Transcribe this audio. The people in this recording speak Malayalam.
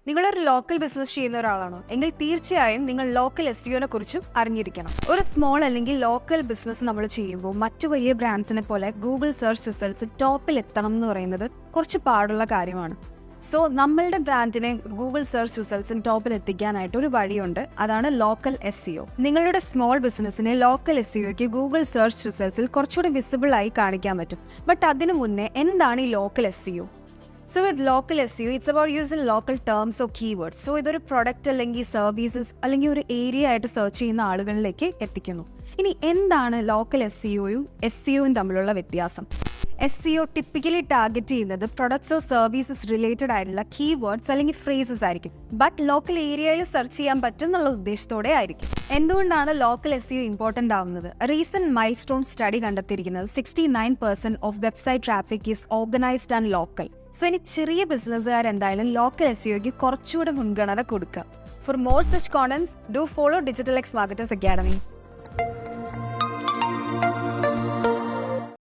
നിങ്ങളൊരു ലോക്കൽ ബിസിനസ് ചെയ്യുന്ന ഒരാളാണോ എങ്കിൽ തീർച്ചയായും നിങ്ങൾ ലോക്കൽ എസ്ഇഒനെ കുറിച്ചും അറിഞ്ഞിരിക്കണം. ഒരു സ്മോൾ അല്ലെങ്കിൽ ലോക്കൽ ബിസിനസ് നമ്മൾ ചെയ്യുമ്പോൾ മറ്റു വലിയ ബ്രാൻഡ്സിനെ പോലെ ഗൂഗിൾ സെർച്ച് റിസൾട്ട്സ് ടോപ്പിൽ എത്തണം എന്ന് പറയുന്നത് കുറച്ച് പാടുള്ള കാര്യമാണ്. സോ നമ്മളുടെ ബ്രാൻഡിനെ ഗൂഗിൾ സെർച്ച് റിസൾട്ട്സിന് ടോപ്പിൽ എത്തിക്കാനായിട്ട് ഒരു വഴിയുണ്ട്. അതാണ് ലോക്കൽ എസ്ഇഒ. നിങ്ങളുടെ സ്മോൾ ബിസിനസ്സിനെ ലോക്കൽ എസ്ഇഒയ്ക്ക് ഗൂഗിൾ സെർച്ച് റിസൾട്ട്സിൽ കുറച്ചുകൂടി വിസിബിൾ ആയി കാണിക്കാൻ പറ്റും. ബട്ട് അതിനു മുന്നേ എന്താണ് ഈ local SEO? So with local SEO, it's about using local terms or keywords. So ഇതൊരു പ്രൊഡക്റ്റ് അല്ലെങ്കിൽ സർവീസസ് അല്ലെങ്കിൽ ഒരു ഏരിയ ആയിട്ട് സെർച്ച് ചെയ്യുന്ന ആളുകളിലേക്ക് എത്തിക്കുന്നു. ഇനി എന്താണ് ലോക്കൽ എസ്ഇഒയും എസ്ഇഒയും തമ്മിലുള്ള വ്യത്യാസം? എസ്ഇഒ ടിപ്പിക്കലി ടാർഗറ്റ് ചെയ്യുന്നത് പ്രൊഡക്ട്സ് ഓർ സർവീസസ് റിലേറ്റഡ് ആയിട്ടുള്ള കീവേഡ്സ് അല്ലെങ്കിൽ ഫ്രേസസ് ആയിരിക്കും. ബട്ട് ലോക്കൽ ഏരിയയിൽ സെർച്ച് ചെയ്യാൻ പറ്റും എന്നുള്ള ഉദ്ദേശത്തോടെ ആയിരിക്കും. എന്തുകൊണ്ടാണ് ലോക്കൽ എസ്ഇഒ ഇമ്പോർട്ടൻ്റ് ആവുന്നത്? റീസെന്റ് മൈൽ സ്റ്റോൺ സ്റ്റഡി കണ്ടെത്തിയിരിക്കുന്നത് 69% of website traffic is organised and local. So ഇനി ചെറിയ ബിസിനസ്സുകാരെന്തായാലും ലോക്കൽ എസ്ഇഒയ്ക്ക് കുറച്ചുകൂടെ മുൻഗണന കൊടുക്കുക. For more such contents, do follow digital X marketers academy.